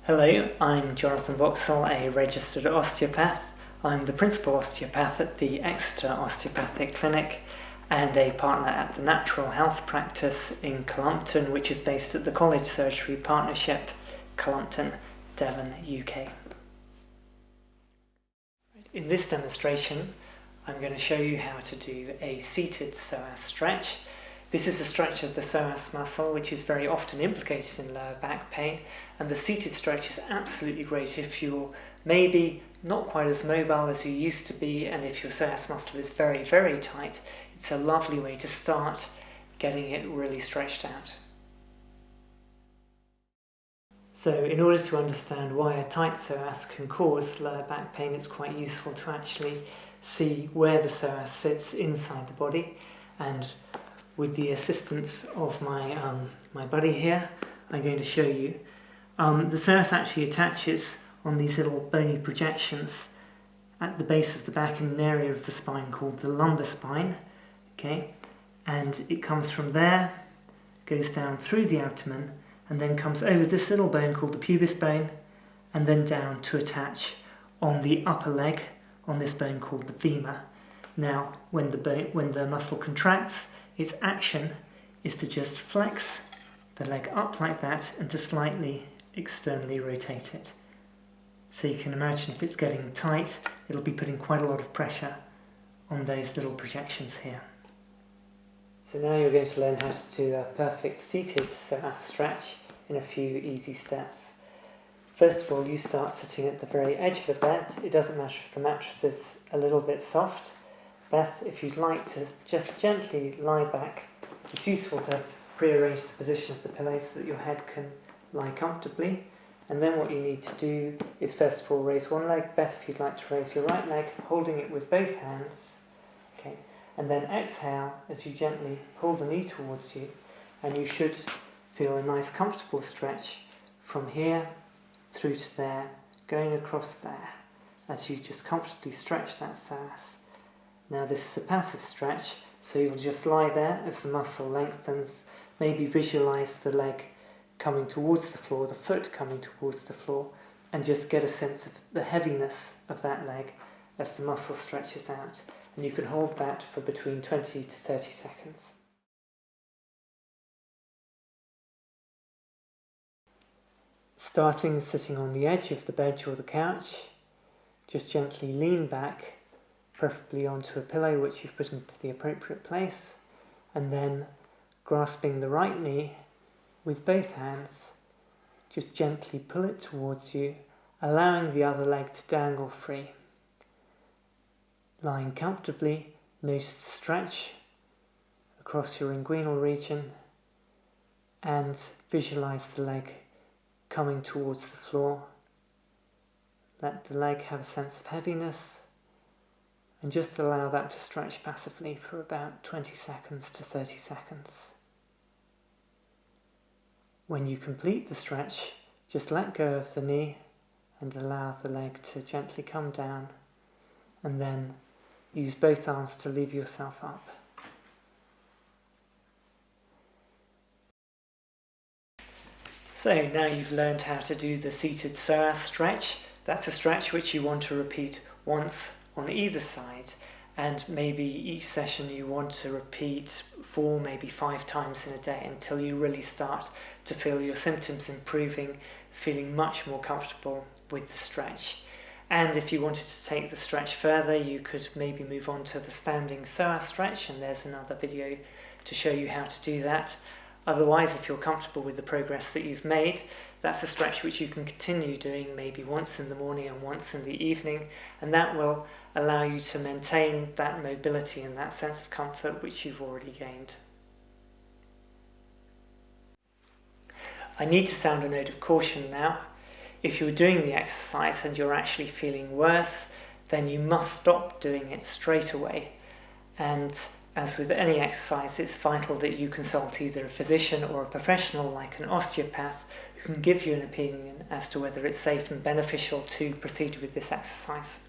Hello, I'm Jonathan Boxall, a registered osteopath. I'm the Principal Osteopath at the Exeter Osteopathic Clinic and a partner at the Natural Health Practice in Cullompton, which is based at the College Surgery Partnership, Cullompton, Devon, UK. In this demonstration, I'm going to show you how to do a seated psoas stretch. This is a stretch of the psoas muscle, which is very often implicated in lower back pain, and the seated stretch is absolutely great if you're maybe not quite as mobile as you used to be, and if your psoas muscle is very, very tight. It's a lovely way to start getting it really stretched out. So in order to understand why a tight psoas can cause lower back pain, it's quite useful to actually see where the psoas sits inside the body, and with the assistance of my buddy here, I'm going to show you. The psoas actually attaches on these little bony projections at the base of the back in an area of the spine called the lumbar spine. Okay, and it comes from there, goes down through the abdomen, and then comes over this little bone called the pubis bone, and then down to attach on the upper leg on this bone called the femur. Now, when the muscle contracts, its action is to just flex the leg up like that and to slightly externally rotate it. So you can imagine if it's getting tight, it'll be putting quite a lot of pressure on those little projections here. So now you're going to learn how to do a perfect seated psoas stretch in a few easy steps. First of all, you start sitting at the very edge of the bed. It doesn't matter if the mattress is a little bit soft. Beth, if you'd like to just gently lie back, it's useful to have prearranged the position of the pillow so that your head can lie comfortably. And then what you need to do is first of all raise one leg. Beth, if you'd like to raise your right leg, holding it with both hands. Okay. And then exhale as you gently pull the knee towards you, and you should feel a nice comfortable stretch from here through to there, going across there, as you just comfortably stretch that psoas. Now this is a passive stretch, so you'll just lie there as the muscle lengthens. Maybe visualize the leg coming towards the floor, the foot coming towards the floor, and just get a sense of the heaviness of that leg as the muscle stretches out. And you can hold that for between 20 to 30 seconds. Starting sitting on the edge of the bed or the couch, just gently lean back, preferably onto a pillow which you've put into the appropriate place, and then grasping the right knee with both hands, just gently pull it towards you, allowing the other leg to dangle free. Lying comfortably, notice the stretch across your inguinal region and visualize the leg coming towards the floor. Let the leg have a sense of heaviness, and just allow that to stretch passively for about 20 seconds to 30 seconds. When you complete the stretch, just let go of the knee and allow the leg to gently come down, and then use both arms to leave yourself up. So now you've learned how to do the seated psoas stretch. That's a stretch which you want to repeat once on either side, and maybe each session you want to repeat 4, maybe 5 times in a day until you really start to feel your symptoms improving, feeling much more comfortable with the stretch. And if you wanted to take the stretch further, you could maybe move on to the standing psoas stretch, and there's another video to show you how to do that. Otherwise, if you're comfortable with the progress that you've made, that's a stretch which you can continue doing maybe once in the morning and once in the evening, and that will allow you to maintain that mobility and that sense of comfort which you've already gained. I need to sound a note of caution now. If you're doing the exercise and you're actually feeling worse, then you must stop doing it straight away. And as with any exercise, it's vital that you consult either a physician or a professional like an osteopath who can give you an opinion as to whether it's safe and beneficial to proceed with this exercise.